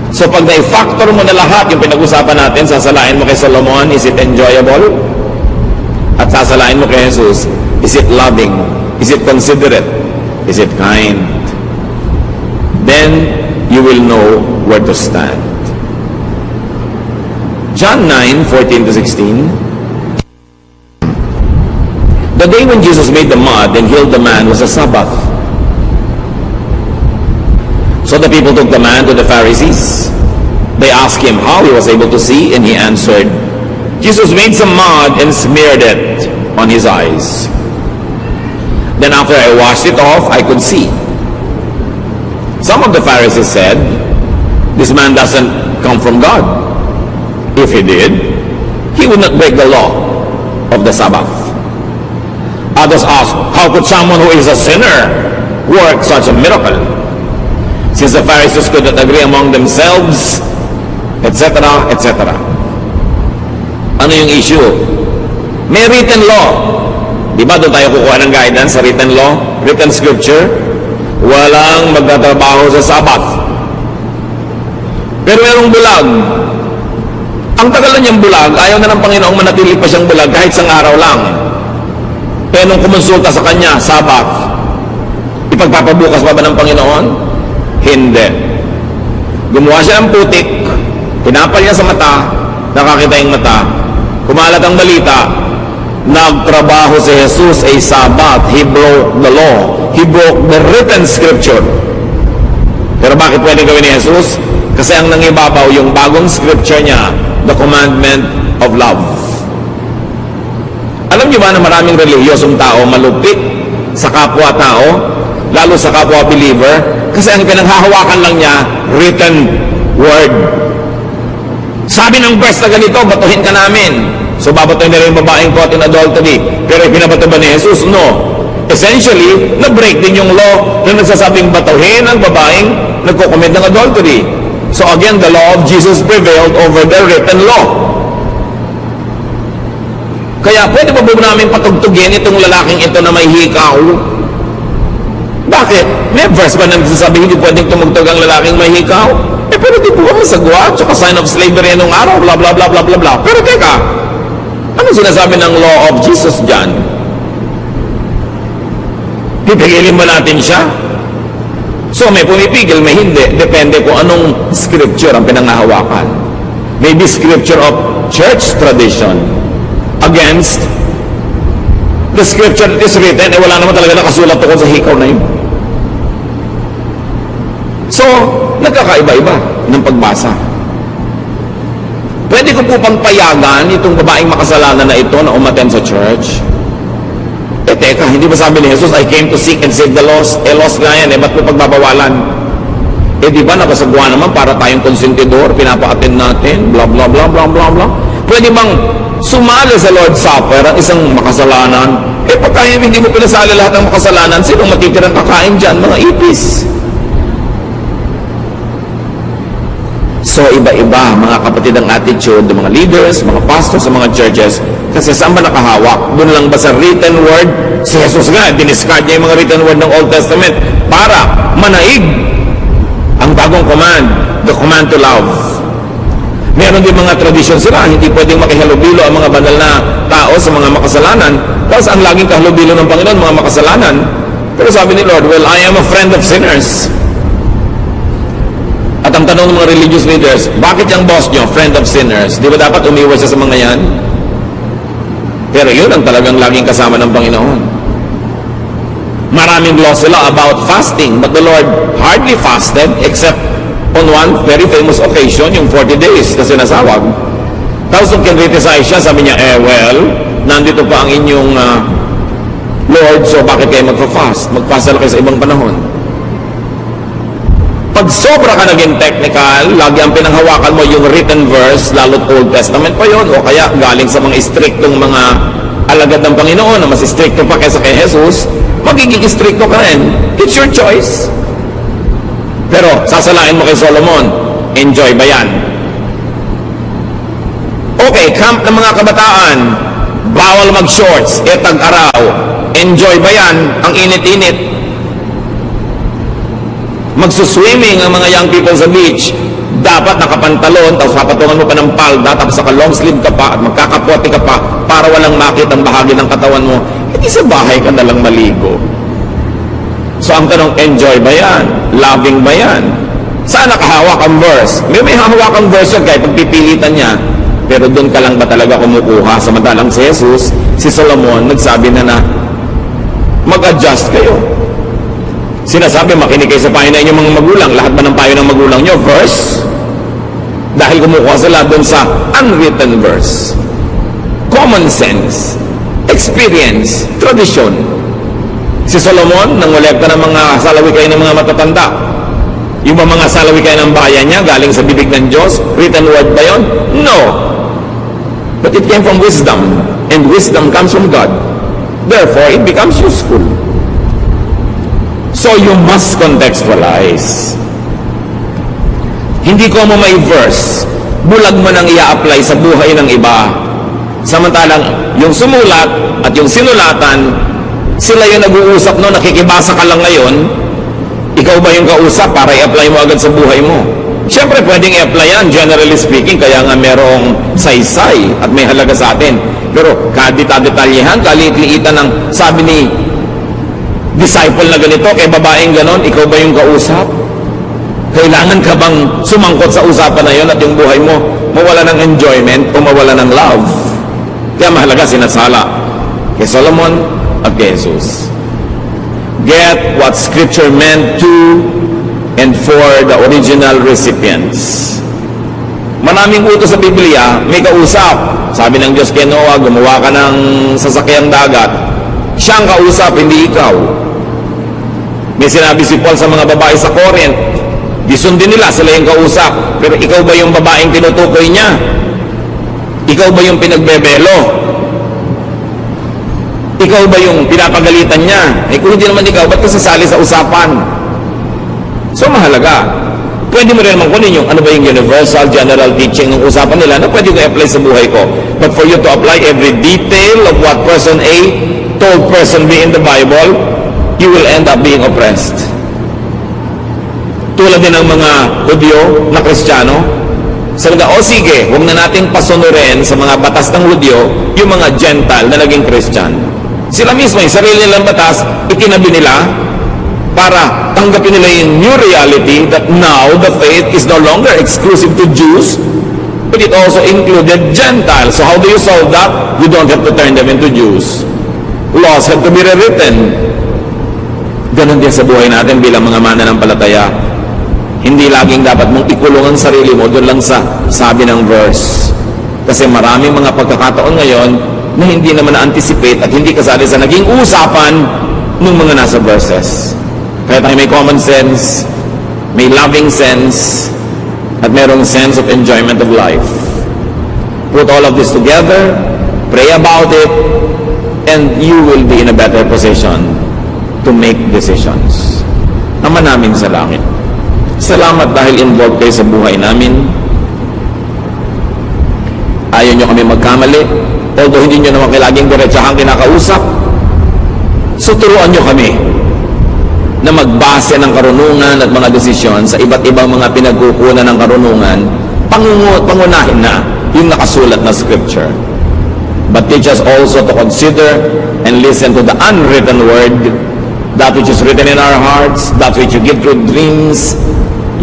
So pag na-factor mo na lahat yung pinag-usapan natin, sasalain mo kay Solomon, is it enjoyable? At sasalain mo kay Jesus, is it loving? Is it considerate? Is it kind? Then you will know where to stand. John 9, 14 to 16. The day when Jesus made the mud and healed the man was a Sabbath. So the people took the man to the Pharisees. They asked him how he was able to see, and he answered, Jesus made some mud and smeared it on his eyes. Then after I washed it off, I could see. Some of the Pharisees said, this man doesn't come from God. If he did, he would not break the law of the Sabbath. Others asked, how could someone who is a sinner work such a miracle? Since the Pharisees could not agree among themselves, etc., etc. Ano yung issue? May written law. Di ba doon tayo kukuha ng guidance sa written law? Written scripture? Walang magtatrabaho sa Sabbath. Pero merong bulag. Ang tagal na niyang bulag, ayaw na ng Panginoong manatili pa siyang bulag kahit isang araw lang. Pero nung kumonsulta sa kanya, Sabbath, ipagpapabukas pa ba ng Panginoon? Hindi. Gumawa siya ng putik, pinapal niya sa mata, nakakita yung mata, kumalat ang balita, nagtrabaho si Jesus ay Sabbath. He broke the law. He broke the written scripture. Pero bakit pwede gawin ni Jesus? Kasi ang nangibabaw yung bagong scripture niya, the commandment of love. Alam niyo ba na maraming relihiyosong tao malupit sa kapwa-tao, lalo sa kapwa-believer, kasi ang pinanghahawakan lang niya, written word. Sabi ng verse na ganito, batuhin ka namin. So babatuhin nila yung babaeng caught in adultery. Pero pinabato ba ni Jesus? No. Essentially, na-break din yung law na nagsasabing batuhin ang babaeng nagko-commit ng adultery. So again, the law of Jesus prevailed over the written law. Kaya pwede ba namin patugtugin itong lalaking ito na may hikaw? Bakit? May verse ba na nagsasabi hindi pwedeng tumugtog ang lalaking may hikaw? Pero di po ba masagwa? Tsaka sign of slavery nung araw, bla bla bla bla bla bla. Pero teka, ano sinasabi ng law of Jesus dyan? Pipigilin ba natin siya? So may pumipigil, may hindi. Depende kung anong scripture ang pinangahawakan. Maybe scripture of church tradition against the scripture that is written, wala naman talaga nakasulat tungkol sa hikaw na yun. So, nagkakaiba-iba ng pagbasa. Pwede ko po pang payagan itong babaeng makasalanan na ito na umattend sa church? Teka, hindi ba sabi ni Jesus, I came to seek and save the lost? Lost nga yan, ba't po pagbabawalan? Di ba nakasagwa naman para tayong konsentidor, pinapa-attend natin, blah, blah, blah, blah, blah, blah. Pwede bang sumali sa Lord's Supper ang isang makasalanan? Pagka hindi mo pinasali lahat ng makasalanan, sinong matitirang kakain dyan? Mga ipis. So, iba-iba, mga kapatid, ang attitude ng mga leaders, mga pastors sa mga churches. Kasi saan ba nakahawak? Doon lang ba sa written word Si Jesus nga, diniscard niya yung mga written word ng Old Testament para manaig ang bagong command, the command to love. Meron din mga tradisyon sila, hindi pwedeng makihalubilo ang mga banal na tao sa mga makasalanan. Tapos ang laging kahalubilo ng Panginoon, mga makasalanan. Pero sabi ni Lord, well, I am a friend of sinners. At ang tanong ng mga religious leaders, bakit yung boss nyo, friend of sinners? Di ba dapat umiwas siya sa mga yan? Pero yun ang talagang laging kasama ng Panginoon. Maraming law sila about fasting, but the Lord hardly fasted except on one very famous occasion, yung 40 days na sinasawag. Tapos nung kinriticize siya, sabi niya, well, nandito pa ang inyong Lord, so bakit kayo magpa-fast? Mag-fast na kayo sa ibang panahon. Pag sobra ka naging technical, lagi ang pinanghawakan mo yung written verse, lalo't Old Testament pa yon, o kaya galing sa mga striktong mga alagad ng Panginoon na mas stricto pa kaysa kay Jesus, magiging stricto ka rin. It's your choice. Pero sasalain mo kay Solomon, enjoy ba yan? Okay, camp ng mga kabataan, bawal mag-shorts, tag-araw, enjoy ba yan? Ang init-init. Magsuswimming ang mga young people sa beach, dapat nakapantalon, tapos papatungan mo pa ng palda, tapos saka long sleeve ka pa, at magkakapote ka pa, para walang makitang bahagi ng katawan mo. Hindi sa bahay ka nalang maligo. So ang tanong, enjoy ba yan? Loving ba yan? Saan nakahawak ang verse? May hahawak ang verse yun kahit pagpipilitan niya. Pero doon ka lang ba talaga kumukuha? Samantalang si Jesus, si Solomon, nagsabi na mag-adjust kayo. Sinasabi, makinig kayo sa payo na inyong mga magulang. Lahat ba ng payo ng magulang nyo? Verse? Dahil kumukuha sila doon sa unwritten verse. Common sense, experience, tradition. Si Solomon, nangolekta ng mga salawikay ng mga matatanda. Yung ba mga salawikay ng bayan niya, galing sa bibig ng Diyos? Written word ba yun? No. But it came from wisdom. And wisdom comes from God. Therefore, it becomes useful. So you must contextualize. Hindi ko mo may verse, bulag mo nang i-apply sa buhay ng iba. Samantalang yung sumulat at yung sinulatan, sila yung nag-uusap no, nakikibasa ka lang ngayon, ikaw ba yung kausap para i-apply mo agad sa buhay mo? Siyempre pwedeng i-apply yan, generally speaking, kaya nga merong saysay at may halaga sa atin. Pero kadita-detalyehan, kalit-liitan ng sabi ni disciple na ganito, kay babaeng ganon, ikaw ba yung kausap? Kailangan ka bang sumangkot sa usapan na yun at yung buhay mo mawala ng enjoyment o mawala ng love? Kaya mahalaga sinasala kay Solomon at kay Jesus. Get what Scripture meant to and for the original recipients. Maraming utos sa Biblia, may kausap. Sabi ng Diyos kay Noah, gumawa ka ng sasakyang dagat. Siya ang kausap, hindi ikaw. May sinabi si Paul sa mga babae sa Corinth, disundin nila, sila yung kausap. Pero ikaw ba yung babaeng tinutukoy niya? Ikaw ba yung pinagbebelo? Ikaw ba yung pinapagalitan niya? Kung hindi naman ikaw, ba't ka sasali sa usapan? So mahalaga. Pwede mo rin naman kunin yung ano ba yung universal general teaching ng usapan nila na pwede ko i-apply sa buhay ko. But for you to apply every detail of what person A told person B in the Bible, you will end up being oppressed. Tulad din ng mga Hudyo na Kristiyano, salaga, sige, huwag na nating pasunurin sa mga batas ng Hudyo yung mga Gentile na naging Christian. Sila mismo, yung sarili nilang batas, itinabi nila para tanggapin nila yung new reality that now the faith is no longer exclusive to Jews, but it also included Gentiles. So how do you solve that? You don't have to turn them into Jews. Laws have to be rewritten. Ganon din sa buhay natin bilang mga mananampalataya. Hindi laging dapat mong ikulong ang sarili mo doon lang sa sabi ng verse. Kasi maraming mga pagkakataon ngayon na hindi naman na-anticipate at hindi kasali sa naging usapan ng mga nasa verses. Kaya tayo may common sense, may loving sense, at merong sense of enjoyment of life. Put all of this together, pray about it, and you will be in a better position to make decisions. Ama namin sa langit, salamat dahil involved kayo sa buhay namin. Ayaw nyo kami magkamali, although hindi nyo naman laging diretsahang kinakausap. So turuan nyo kami na magbase ng karunungan at mga desisyon sa iba't ibang mga pinagkukunan ng karunungan, pangunahin na yung nakasulat na scripture. But teach us also to consider and listen to the unwritten word, that which is written in our hearts, that which you give through dreams,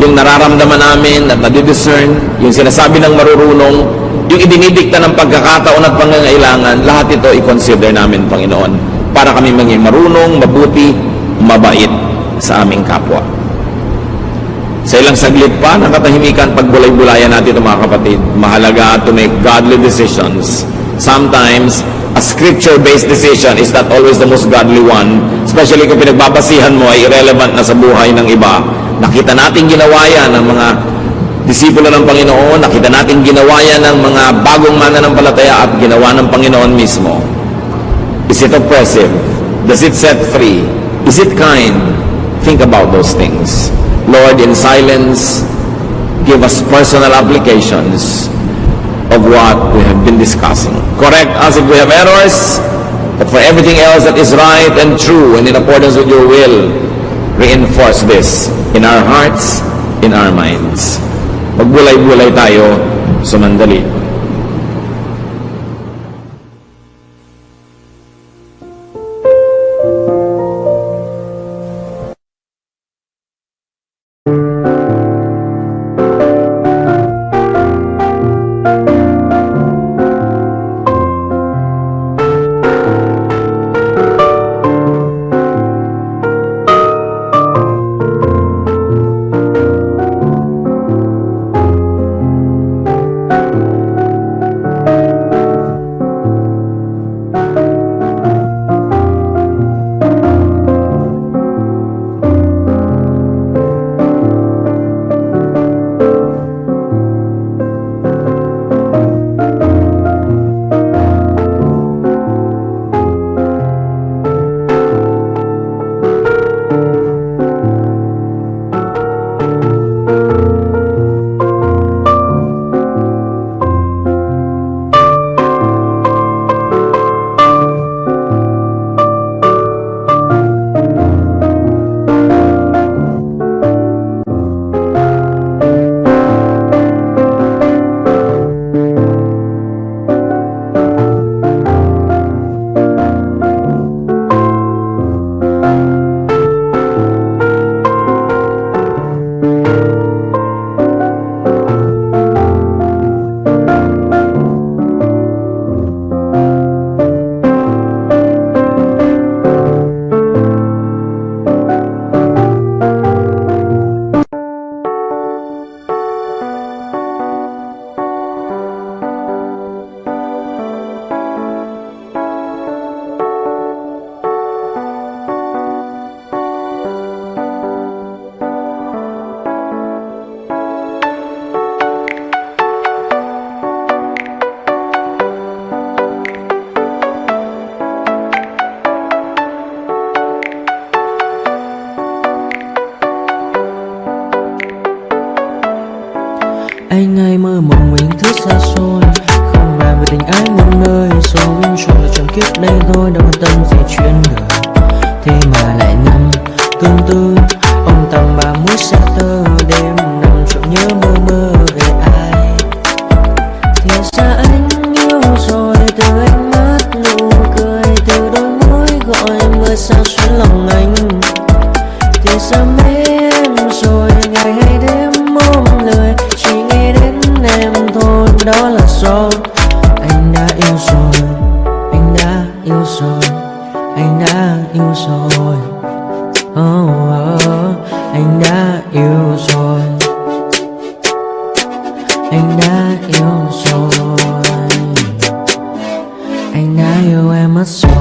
yung nararamdaman namin at nadidiscern, yung sinasabi ng marurunong, yung idinidikta ng pagkakataon at pangangailangan, lahat ito i-consider namin, Panginoon, para kami maging marunong, mabuti, mabait sa aming kapwa. Sa ilang saglit pa, ng katahimikan, pagbulay-bulayan natin ito, mga kapatid. Mahalaga to make godly decisions. Sometimes, a scripture-based decision is not always the most godly one, especially kung pinagbabasihan mo ay irrelevant na sa buhay ng iba. Nakita natin ginawa yan ng mga disipulo ng Panginoon, nakita natin ginawa yan ng mga bagong mananampalataya at ginawa ng Panginoon mismo. Is it oppressive? Does it set free? Is it kind? Think about those things. Lord, in silence, give us personal applications of what we have been discussing. Correct us if we have errors, but for everything else that is right and true and in accordance with your will, reinforce this in our hearts, in our minds. Magbulay-bulay tayo, sumandali. Anh ai mơ mộng mình thức xa xôi, không bàn về tình ái muôn nơi. Số uyên cho là trong kiếp đây thôi, đâu quan tâm gì chuyện đời. Thế mà lại nằm tương tư, ông tầm bà mũi xa tơ. Đêm nằm trộm nhớ mơ mơ về ai. Thì ra anh yêu rồi, từ ánh mắt nụ cười, từ đôi môi gọi mưa sao xuyên lòng anh. Thì ra mê em rồi, ngày hay đêm ôm lời, chỉ nghĩ đến em thôi. Đó là do anh đã yêu rồi, anh đã yêu rồi, anh đã yêu rồi. Anh đã yêu rồi, anh đã yêu rồi, anh đã yêu em mất rồi.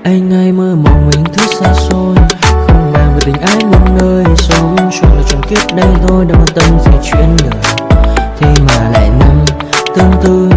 Anh hay mơ mộng mình thứ xa xôi, không bàn về tình ái một nơi sống chung là trong kiếp đây thôi, đâu quan tâm gì chuyện đời. Thế mà lại năm tương tư